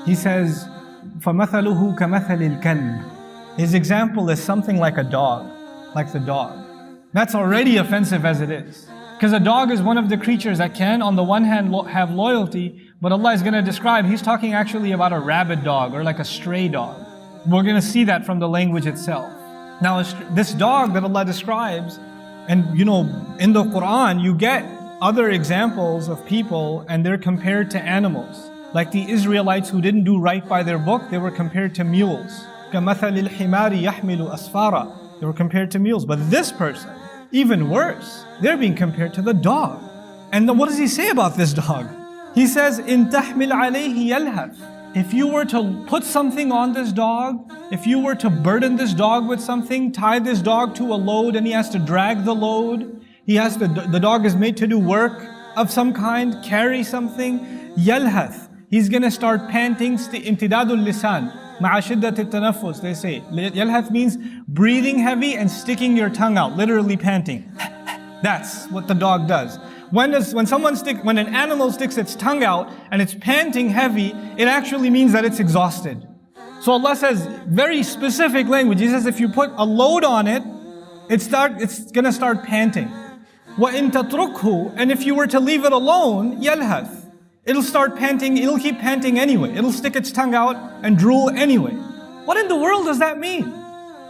He says, فَمَثَلُهُ كَمَثَلِ الْكَلْبِ. His example is something like a dog, like the dog. That's already offensive as it is. Because a dog is one of the creatures that can, on the one hand, have loyalty, but Allah is going to describe, He's talking actually about a rabid dog or like a stray dog. We're going to see that from the language itself. Now, this dog that Allah describes, and in the Quran, you get other examples of people and they're compared to animals. Like the Israelites who didn't do right by their book, they were compared to mules. كَمَثَلِ الْحِمَارِ يَحْمِلُ أَسْفَارًا. They were compared to mules. But this person, even worse, they're being compared to the dog. And then what does He say about this dog? He says, إِن تَحْمِلْ عَلَيْهِ يَلْهَثْ. If you were to put something on this dog, if you were to burden this dog with something, tie this dog to a load and he has to drag the load, the dog is made to do work of some kind, carry something, يَلْهَث. He's going to start panting, imtidadul lisan, ma'a shiddat al-tanaffus, they say. Yalhath means breathing heavy and sticking your tongue out, literally panting. That's what the dog does. When an animal sticks its tongue out and it's panting heavy, it actually means that it's exhausted. So Allah says, very specific language. He says if you put a load on it, it's going to start panting. وَإِن تَتْرُكْهُ. And if you were to leave it alone, يَلْهَث. It'll start panting, it'll keep panting anyway. It'll stick its tongue out and drool anyway. What in the world does that mean?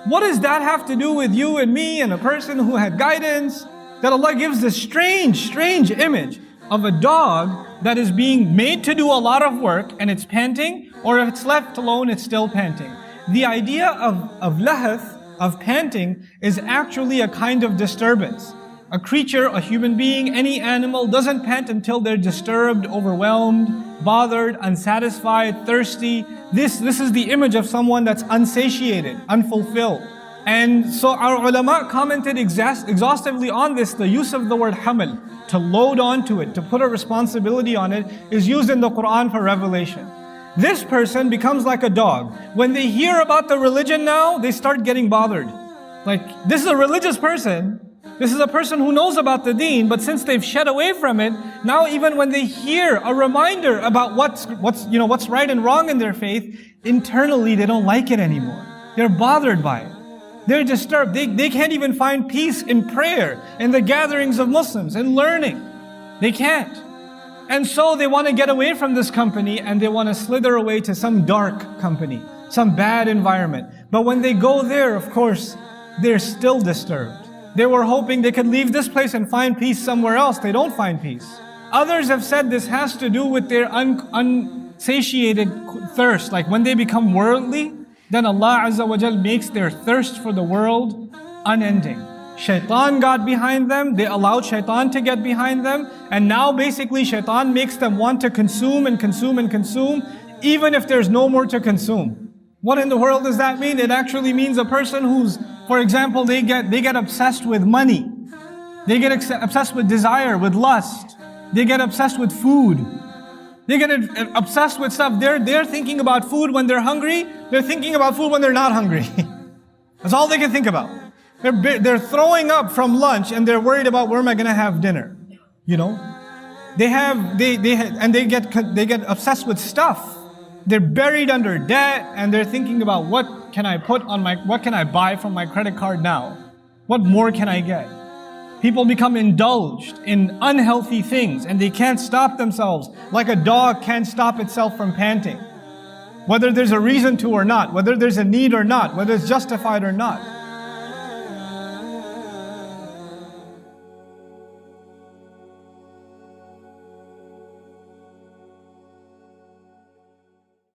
What does that have to do with you and me and a person who had guidance? That Allah gives this strange image of a dog that is being made to do a lot of work and it's panting, or if it's left alone, it's still panting. The idea of lahath, of panting, is actually a kind of disturbance. A creature, a human being, any animal doesn't pant until they're disturbed, overwhelmed, bothered, unsatisfied, thirsty. This is the image of someone that's unsatiated, unfulfilled. And so our ulama commented exhaustively on this. The use of the word hamal, to load onto it, to put a responsibility on it, is used in the Quran for revelation. This person becomes like a dog. When they hear about the religion now, they start getting bothered. Like, this is a religious person. This is a person who knows about the deen, but since they've shed away from it, now even when they hear a reminder about what's right and wrong in their faith, internally they don't like it anymore. They're bothered by it. They're disturbed. They can't even find peace in prayer, in the gatherings of Muslims, in learning. They can't. And so they want to get away from this company and they want to slither away to some dark company, some bad environment. But when they go there, of course, they're still disturbed. They were hoping they could leave this place and find peace somewhere else. They don't find peace. Others have said this has to do with their unsatiated thirst. Like when they become worldly, then Allah Azza wa Jal makes their thirst for the world unending. Shaitan got behind them, they allowed shaitan to get behind them, and now basically shaitan makes them want to consume and consume and consume, even if there's no more to consume. What in the world does that mean? It actually means a person who's, for example, they get obsessed with money. They get obsessed with desire, with lust. They get obsessed with food. They get obsessed with stuff. They're thinking about food when they're hungry. They're thinking about food when they're not hungry. That's all they can think about. They're throwing up from lunch and they're worried about where am I going to have dinner. You know, they get obsessed with stuff. They're buried under debt and they're thinking about what can I buy from my credit card now? What more can I get? People become indulged in unhealthy things and they can't stop themselves, like a dog can't stop itself from panting. Whether there's a reason to or not, whether there's a need or not, whether it's justified or not.